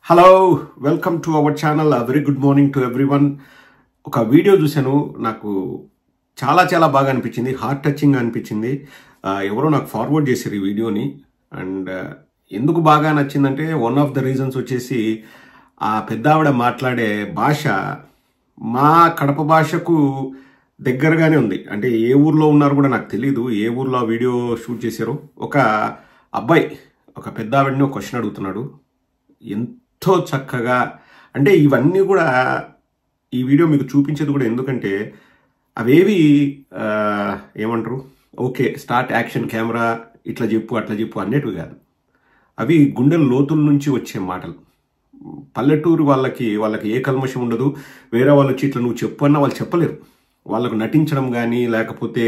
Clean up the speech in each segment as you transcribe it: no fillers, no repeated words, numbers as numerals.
Hello welcome to our channel. Very good morning to everyone. ఒక video చూశాను, నాకు చాలా బాగా అనిపించింది, హార్ట్ టచింగ్ అనిపించింది. ఎవరో నాకు ఫార్వర్డ్ చేశారు ఈ వీడియోని. అండ్ ఎందుకు బాగా నచ్చిందంటే వన్ ఆఫ్ ద రీజన్స్ వచ్చేసి ఆ పెద్ద ఆవిడ మాట్లాడే భాష మా కడప భాషకు దగ్గరగానే ఉంది. అంటే ఏ ఊర్లో ఉన్నారు కూడా నాకు తెలీదు, ఏ ఊర్లో ఆ వీడియో షూట్ చేశారో. ఒక అబ్బాయి ఒక పెద్ద ఆవిడని ఒక క్వశ్చన్ అడుగుతున్నాడు, ఎంతో చక్కగా. అంటే ఇవన్నీ కూడా ఈ వీడియో మీకు చూపించేది కూడా ఎందుకంటే అవేవి ఏమంటారు, ఓకే స్టార్ట్ యాక్షన్ కెమెరా ఇట్లా చెప్పు అట్లా చెప్పు అనేటివి కాదు. అవి గుండెల లోతుల నుంచి వచ్చే మాటలు. పల్లెటూరు వాళ్ళకి ఏ కల్మషం ఉండదు. వేరే వాళ్ళు వచ్చి ఇట్లా నువ్వు చెప్పు అన్నా వాళ్ళు చెప్పలేరు. వాళ్ళకు నటించడం కానీ లేకపోతే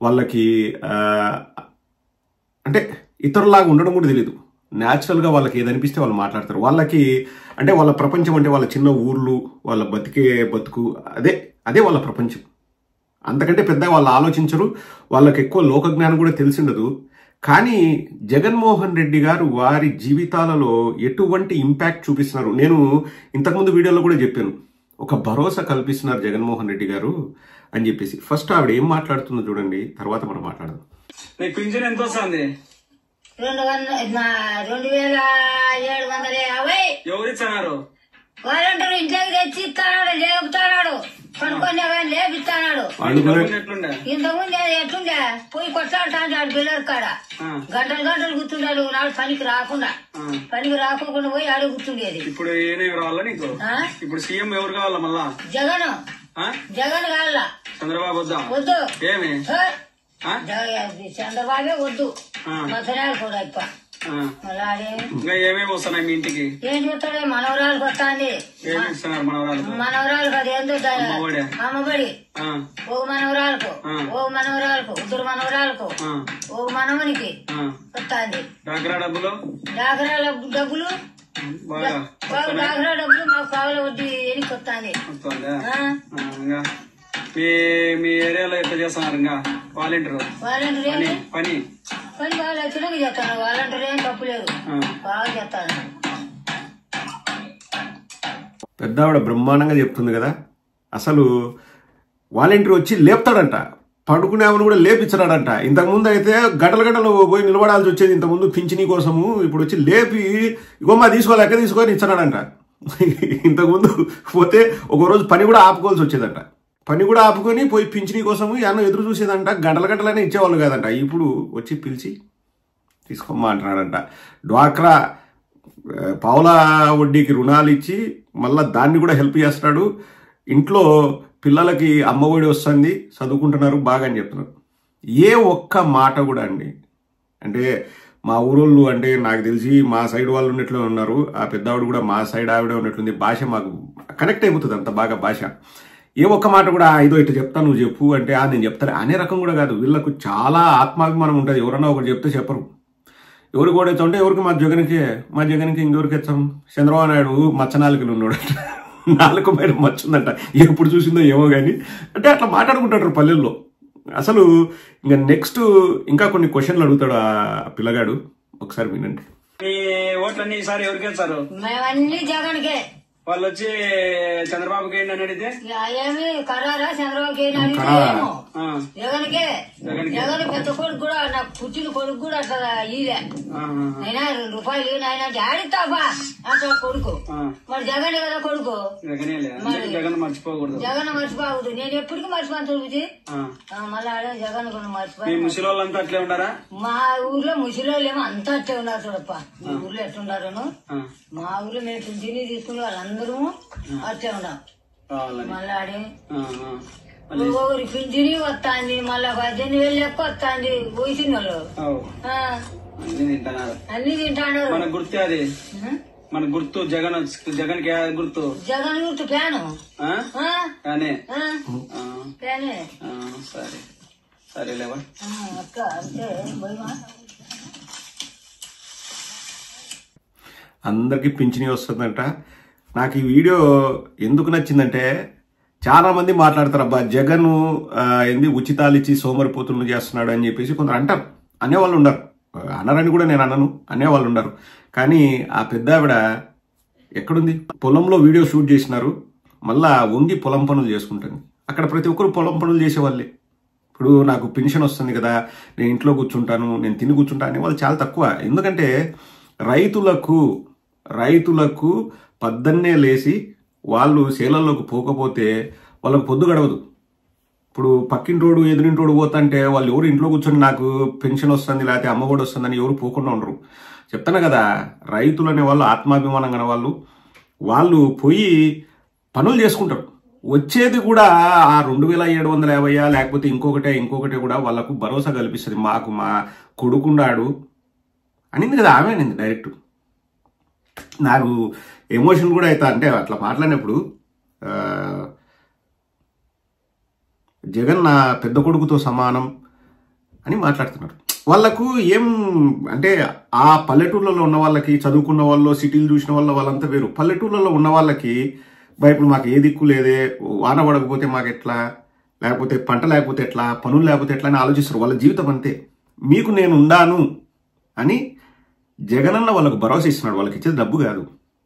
వాళ్ళకి అంటే ఇతరులాగా ఉండడం కూడా తెలియదు. న్యాచురల్గా వాళ్ళకి ఏదనిపిస్తే వాళ్ళు మాట్లాడతారు. వాళ్ళకి అంటే వాళ్ళ ప్రపంచం అంటే వాళ్ళ చిన్న ఊర్లు, వాళ్ళ బతుకు అదే వాళ్ళ ప్రపంచం. అంతకంటే పెద్ద వాళ్ళు ఆలోచించరు. వాళ్ళకి ఎక్కువ లోకజ్ఞానం కూడా తెలిసిండదు. కానీ జగన్మోహన్ రెడ్డి గారు వారి జీవితాలలో ఎటువంటి ఇంపాక్ట్ చూపిస్తున్నారు. నేను ఇంతకుముందు వీడియోలో కూడా చెప్పాను, ఒక భరోసా కల్పిస్తున్నారు జగన్మోహన్ రెడ్డి గారు అని చెప్పేసి. ఫస్ట్ ఆవిడ ఏం మాట్లాడుతుందో చూడండి, తర్వాత మనం మాట్లాడదాం. పింఛన్ ఎంత వస్తుంది? 2750. ఎవరిచ్చన్నారు? వాలంటీర్ ఇంట్లోకి తెచ్చి ఇస్తాడు, లేపుతాడు, పనుకొని లేపిస్తాడు. ఎట్లుండే? ఇంతకుముందు ఎట్లుండే పోయి కొట్లాడుతాడు పిల్లలు కాడ, గంటలు కూర్చుంటాడు. నాడు పనికి రాకుండా పోయి ఆడు కూర్చుండేది. ఇప్పుడు ఏమేమి కావాలా నీకు? ఇప్పుడు సీఎం ఎవరు కావాలా మళ్ళా? జగన్ కావాలా? చంద్రబాబు వద్దు. ఏమి చంద్రబాబే వద్దు, మధురాలు కూడా ఇప్ప. ఇంకా ఏమేమి వస్తున్నాయి మీ ఇంటికి? ఏం చూస్తాడే, మనవరాలకు వస్తాంది. మనవరాలకు అది ఏందో అమ్మబడి ఓ మనవరాలకు ఇద్దరు మనవరాలకు ఓ మనవనికి వస్తాంది. డాక్రా డబ్బులు డాక్రా డబ్బులు మాకు కావాలి, వడ్డీ ఎనికి వస్తాంది. మీ ఏరియాలో ఎట్లా చేస్తున్నారు ఇంకా వాలంటీర్ పని బాగా లక్షణంగా చేస్తాను. వాలంటీర్ ఏం తప్పు లేదు, బాగా చేస్తాను. పెద్ద ఆవిడ బ్రహ్మాండంగా చెప్తుంది కదా. అసలు వాలంటీర్ వచ్చి లేపుతాడంట, పడుకునేవని కూడా లేపించడాడంట. ఇంతకుముందు అయితే గంటలు పోయి నిలబడాల్సి వచ్చేది ఇంతకుముందు పింఛనీ కోసము. ఇప్పుడు వచ్చి లేపి ఇగోమ్మా లెక్క తీసుకొని ఇచ్చడాడంట. ఇంతకుముందు పోతే ఒకరోజు పని కూడా ఆపుకోవాల్సి వచ్చేదంట. పని కూడా ఆపుకొని పోయి పింఛనీ కోసము ఏమన్నా ఎదురు చూసేదంట. గంటలనే ఇచ్చేవాళ్ళు కాదంట. ఇప్పుడు వచ్చి పిలిచి తీసుకోమ్మా అంటున్నాడంట. డ్వాక్రా పావులా వడ్డీకి రుణాలు ఇచ్చి మళ్ళీ దాన్ని కూడా హెల్ప్ చేస్తున్నాడు. ఇంట్లో పిల్లలకి అమ్మఒడి వస్తుంది, చదువుకుంటున్నారు బాగా అని చెప్తున్నారు. ఏ ఒక్క మాట కూడా అండి, అంటే మా ఊరోళ్ళు అంటే నాకు తెలిసి మా సైడ్ వాళ్ళు ఉన్నట్లు ఉన్నారు. ఆ పెద్ద ఆవిడ కూడా మా సైడ్ ఆవిడ ఉన్నట్లుంది. భాష మాకు కనెక్ట్ అయిపోతుంది అంత బాగా భాష. ఏ ఒక్క మాట కూడా ఇదో ఇట్లా చెప్తా నువ్వు చెప్పు అంటే నేను చెప్తాను అనే రకం కూడా కాదు. వీళ్ళకు చాలా ఆత్మాభిమానం ఉంటుంది. ఎవరన్నా ఒకటి చెప్తే చెప్పరు. ఎవరికి ఓడైతే ఉంటే ఎవరికి మా జగన్కి ఇంకెవరికి ఇచ్చాం. చంద్రబాబు నాయుడు మచ్చనాలికలు ఉన్నాడు, 4 మీద మచ్చుందంట. ఎప్పుడు చూసిందో ఏమో కానీ అంటే అట్లా మాట్లాడుకుంటాడు పల్లెల్లో. అసలు ఇంకా నెక్స్ట్ ఇంకా కొన్ని క్వశ్చన్లు అడుగుతాడు ఆ పిల్లగాడు, ఒకసారి వినండి. మీ ఓట్లన్నీ ఈసారి ఎవరికి వేస్తారు? మేమన్నీ జగన్కే. వాళ్ళు వచ్చి చంద్రబాబుకి ఏంటి అని అడిగితే ఏమి కరారా చంద్రబాబుకి జగన్కే. జగన్ పెద్ద కొడుకు కూడా, నాకు పుట్టిన కొడుకు కూడా అట్లా ఈలే. అయినా 2 రూపాయలు నాయన ఆడిస్తావా అంటాడు కొడుకు. మరి జగన్ కదా కొడుకు, జగన్ మర్చిపోకూడదు. నేను ఎప్పటికీ మర్చిపోను చూపించి మళ్ళీ ఆడే జగన్ కొన్ని మర్చిపోయి. ముసలిళ్ళంతా అట్లే ఉన్నారా? మా ఊర్లో ముసలిళ్ళేమో అంతా అట్లే ఉన్నారు చూడప్ప. మీ ఊర్లో ఎట్లుండారను? మా ఊర్లో మేము పింఛనీ తీసుకుని వాళ్ళందరూ అట్లే ఉన్నాం. మళ్ళీ ఆడే ఒకరి పింఛనీ వస్తాంది, మళ్ళా 18,000 ఎక్కువ వస్తాంది. పోసిన వాళ్ళు అన్ని తింటాడు. మన గుర్తు అది, మన గుర్తు జగన్ గుర్తు ఫ్యాను. సరేలేవా అక్క అంటే అందరికీ పింఛనీ వస్తుందంట. నాకు ఈ వీడియో ఎందుకు నచ్చిందంటే చాలా మంది మాట్లాడతారు, అబ్బా జగన్ ఏంది ఉచితాలు ఇచ్చి సోమరిపోతులను చేస్తున్నాడు అని చెప్పేసి కొందరు అంటారు. అనేవాళ్ళు ఉండరు, అనరని కూడా నేను అనను, అనేవాళ్ళు ఉండరు. కానీ ఆ పెద్ద ఆవిడ ఎక్కడుంది? పొలంలో వీడియో షూట్ చేసినారు, మళ్ళా వంగి పొలం పనులు చేసుకుంటాను. అక్కడ ప్రతి ఒక్కరు పొలం పనులు చేసేవాళ్ళే. ఇప్పుడు నాకు పెన్షన్ వస్తుంది కదా, నేను ఇంట్లో కూర్చుంటాను, నేను తిని కూర్చుంటాను అనే వాళ్ళు చాలా తక్కువ. ఎందుకంటే రైతులకు పద్దన్నే లేచి వాళ్ళు చేలల్లోకి పోకపోతే వాళ్ళకు పొద్దు గడవదు. ఇప్పుడు పక్కింటోడు ఎదురింటోడు పోతుంటే వాళ్ళు ఎవరు ఇంట్లో కూర్చొని నాకు పెన్షన్ వస్తుంది లేకపోతే అమ్మఒడి వస్తుందని ఎవరు పోకుండా ఉండరు. చెప్తాను కదా, రైతులు అనే వాళ్ళు ఆత్మాభిమానం అనే వాళ్ళు పోయి పనులు చేసుకుంటారు. వచ్చేది కూడా ఆ 2750 లేకపోతే ఇంకొకటే కూడా వాళ్ళకు భరోసా కల్పిస్తుంది. మాకు మా కొడుకున్నాడు అనింది కదా, ఆమె అనింది డైరెక్ట్. నాకు ఎమోషన్ కూడా అవుతా, అంటే అట్లా మాట్లాడినప్పుడు జగన్ నా పెద్ద కొడుకుతో సమానం అని మాట్లాడుతున్నారు. వాళ్ళకు ఏం అంటే ఆ పల్లెటూర్లలో ఉన్న వాళ్ళకి, చదువుకున్న వాళ్ళు, సిటీలు చూసిన వాళ్ళంతా వేరు. పల్లెటూర్లలో ఉన్న వాళ్ళకి ఇప్పుడు మాకు ఏ దిక్కు లేదే, వాన పడకపోతే మాకు ఎట్లా, లేకపోతే పంట లేకపోతే ఎట్లా, పనులు లేకపోతే ఎట్లా అని ఆలోచిస్తారు. వాళ్ళ జీవితం అంతే. మీకు నేను ఉండాను అని జగనన్న వాళ్ళకు భరోసా ఇస్తున్నాడు. వాళ్ళకి ఇచ్చేది డబ్బు కాదు,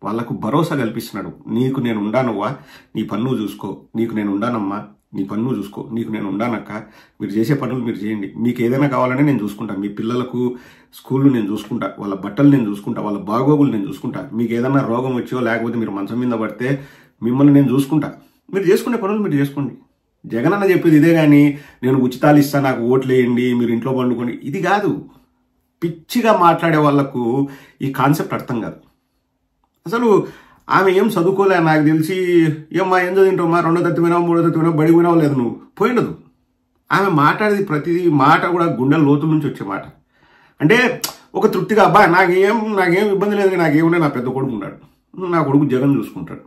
వాళ్ళకు భరోసా కల్పిస్తున్నాడు. నీకు నేను ఉండానవ్వా, నీ పన్ను చూసుకో, నీకు నేను ఉండానమ్మా, నీ పన్ను చూసుకో, నీకు నేను ఉండానక్క, మీరు చేసే పనులు మీరు చేయండి, మీకు ఏదైనా కావాలంటే నేను చూసుకుంటా, మీ పిల్లలకు స్కూళ్ళు నేను చూసుకుంటా, వాళ్ళ బట్టలు నేను చూసుకుంటా, వాళ్ళ బాగోగులు నేను చూసుకుంటా, మీకు ఏదైనా రోగం వచ్చో లేకపోతే మీరు మంచం మీద పడితే మిమ్మల్ని నేను చూసుకుంటా, మీరు చేసుకునే పనులు మీరు చేసుకోండి. జగన్ అన్న చెప్పేది ఇదే కానీ నేను ఉచితాలు ఇస్తా, నాకు ఓట్లు వేయండి, మీరు ఇంట్లో పండుకోండి, ఇది కాదు. పిచ్చిగా మాట్లాడే వాళ్లకు ఈ కాన్సెప్ట్ అర్థం కాదు. అసలు ఆమె ఏం చదువుకోలే, నాకు తెలిసి ఏమ్మా ఏం చదివింటావమ్మా, 2వ తరగతి పోయినావు, 3వ తరగతి పోయినావు, బడికి పోయినావు లేదు, నువ్వు పోయినదు. ఆమె మాట్లాడేది ప్రతిదీ మాట కూడా గుండెల లోతుల నుంచి వచ్చే మాట. అంటే ఒక తృప్తిగా అబ్బా నాకేం ఇబ్బంది లేదు, నాకేమున్నా నా పెద్ద కొడుకు ఉన్నాడు, నా కొడుకు జగన్ చూసుకుంటాడు.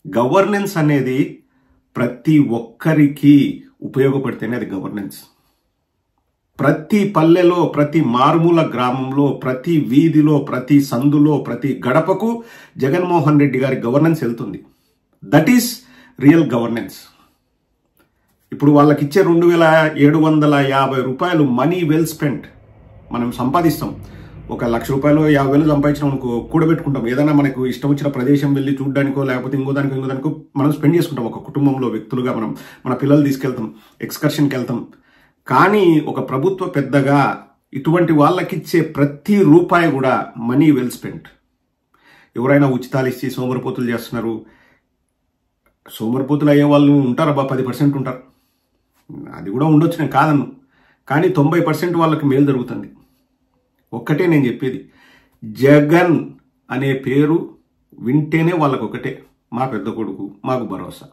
గవర్నెన్స్ అనేది ప్రతి ఒక్కరికి ఉపయోగపడితేనే అది గవర్నెన్స్. ప్రతి పల్లెలో, ప్రతి మారుమూల గ్రామంలో, ప్రతి వీధిలో, ప్రతి సందులో, ప్రతి గడపకు జగన్మోహన్ రెడ్డి గారి గవర్నెన్స్ వెళ్తుంది. That is real governance. ఇప్పుడు వాళ్ళకి ఇచ్చే 2750 రూపాయలు మనీ వెల్ స్పెంట్ మనం సంపాదిస్తాం. 1,00,000 రూపాయలు 50,000 సంపాదించడం అనుకో, కూడబెట్టుకుంటాం. ఏదైనా మనకు ఇష్టం వచ్చిన ప్రదేశం వెళ్ళి చూడడానికో లేకపోతే ఇంకోదానికో మనం స్పెండ్ చేసుకుంటాం. ఒక కుటుంబంలో వ్యక్తులుగా మనం మన పిల్లలు తీసుకెళ్తాం, ఎక్స్కర్షన్కి వెళ్తాం. కానీ ఒక ప్రభుత్వ పెద్దగా ఇటువంటి వాళ్ళకిచ్చే ప్రతి రూపాయి కూడా మనీ వెల్ స్పెంట్. ఎవరైనా ఉచితాలు ఇచ్చి సోమరిపోతులు చేస్తున్నారు, సోమరిపోతులు అయ్యే వాళ్ళు ఉంటారబ్బా, 10% ఉంటారు, అది కూడా ఉండొచ్చు, నేను కాదన్ను. కానీ 90% వాళ్ళకి మేలు జరుగుతుంది. ఒక్కటే నేను చెప్పేది, జగన్ అనే పేరు వింటేనే వాళ్ళకు ఒకటే, మా పెద్ద కొడుకు, మాకు భరోసా.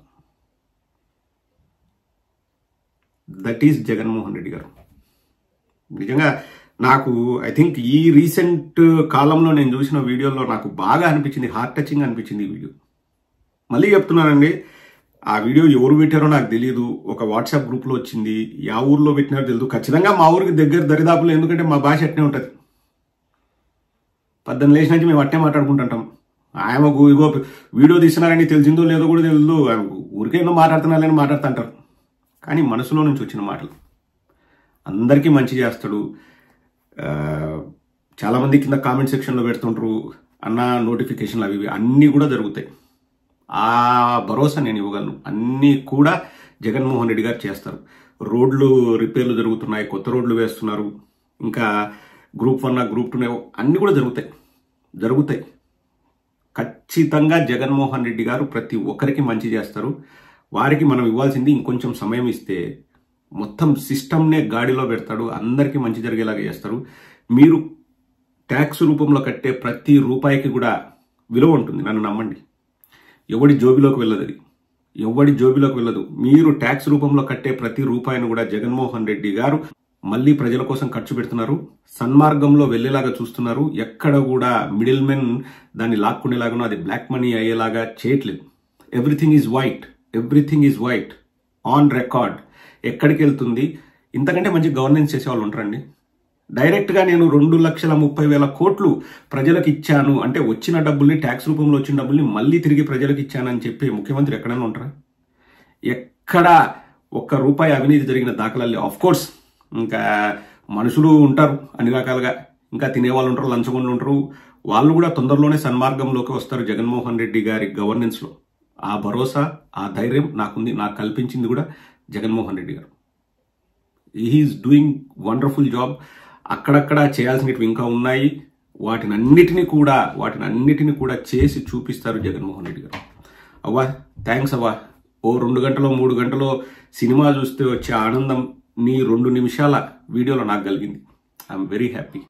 దట్ ఈస్ జగన్మోహన్ రెడ్డి గారు. నిజంగా నాకు ఐ థింక్ ఈ రీసెంట్ కాలంలో నేను చూసిన వీడియోలో నాకు బాగా అనిపించింది, హార్ట్ టచింగ్ అనిపించింది ఈ వీడియో. మళ్ళీ చెప్తున్నానండి, ఆ వీడియో ఎవరు పెట్టారో నాకు తెలియదు, ఒక వాట్సాప్ గ్రూప్లో వచ్చింది, యా ఊర్లో పెట్టినారో తెలియదు. ఖచ్చితంగా మా ఊరికి దగ్గర దరిదాపులు, ఎందుకంటే మా భాష అట్నే ఉంటుంది. 18 లేచి నుంచి మేము అట్టే మాట్లాడుకుంటుంటాం. ఆయనకు ఇగో వీడియో తీస్తున్నారని తెలిసిందో లేదో కూడా తెలియదు, ఊరికే ఏదో మాట్లాడుతున్నారని మాట్లాడుతుంటారు. కానీ మనసులో నుంచి వచ్చిన మాటలు. అందరికీ మంచి చేస్తాడు. చాలామంది కింద కామెంట్ సెక్షన్లో పెడుతుంటారు, అన్న నోటిఫికేషన్లు అవి అన్నీ కూడా జరుగుతాయి. ఆ భరోసా నేను ఇవ్వగలను. అన్నీ కూడా జగన్మోహన్ రెడ్డి గారు చేస్తారు. రోడ్లు రిపేర్లు జరుగుతున్నాయి, కొత్త రోడ్లు వేస్తున్నారు, ఇంకా గ్రూప్ 1 గ్రూప్ 2 అన్నీ కూడా జరుగుతాయి. ఖచ్చితంగా జగన్మోహన్ రెడ్డి గారు ప్రతి ఒక్కరికి మంచి చేస్తారు. వారికి మనం ఇవ్వాల్సింది ఇంకొంచెం సమయం ఇస్తే మొత్తం సిస్టమ్నే గాడిలో పెడతాడు, అందరికీ మంచి జరిగేలాగా చేస్తారు. మీరు ట్యాక్స్ రూపంలో కట్టే ప్రతి రూపాయికి కూడా విలువ ఉంటుంది, నన్ను నమ్మండి. ఎవడి జోబిలోకి వెళ్ళదు, అది ఎవడి జోబిలోకి వెళ్ళదు. మీరు ట్యాక్స్ రూపంలో కట్టే ప్రతి రూపాయిని కూడా జగన్మోహన్ రెడ్డి గారు మళ్ళీ ప్రజల కోసం ఖర్చు పెడుతున్నారు, సన్మార్గంలో వెళ్లేలాగా చూస్తున్నారు. ఎక్కడ కూడా మిడిల్ మెన్ దాన్ని లాక్కునేలాగానో అది బ్లాక్ మనీ అయ్యేలాగా చేయట్లేదు. Everything is white on record. ఎక్కడికి వెళ్తుంది? ఇంతకంటే మంచి గవర్నెన్స్ చేసేవాళ్ళు ఉంటారండి. డైరెక్ట్గా నేను 2,30,000 కోట్లు ప్రజలకు ఇచ్చాను అంటే వచ్చిన డబ్బుల్ని, ట్యాక్స్ రూపంలో వచ్చిన డబ్బుల్ని మళ్ళీ తిరిగి ప్రజలకు ఇచ్చానని చెప్పి ముఖ్యమంత్రి ఎక్కడైనా ఉంటారా? ఎక్కడ ఒక్క రూపాయి అవినీతి జరిగిన దాఖలాలు? ఆఫ్ కోర్స్ ఇంకా మనుషులు ఉంటారు అన్ని రకాలుగా, ఇంకా తినేవాళ్ళు ఉంటారు, లంచగొండలు ఉంటారు. వాళ్ళు కూడా తొందరలోనే సన్మార్గంలోకి వస్తారు జగన్మోహన్ రెడ్డి గారి గవర్నెన్స్లో. ఆ భరోసా, ఆ ధైర్యం నాకుంది. నాకు కల్పించింది కూడా జగన్మోహన్ రెడ్డి గారు. He is doing wonderful job. అక్కడక్కడ చేయాల్సినవి ఇంకా ఉన్నాయి. వాటినన్నిటినీ కూడా చేసి చూపిస్తారు జగన్మోహన్ రెడ్డి గారు. అవ్వా థ్యాంక్స్ అవ్వా. ఓ 2 గంటలో 3 గంటలో సినిమా చూస్తే వచ్చే ఆనందం నీ 2 నిమిషాల వీడియోలో నాకు కలిగింది. I'm very happy.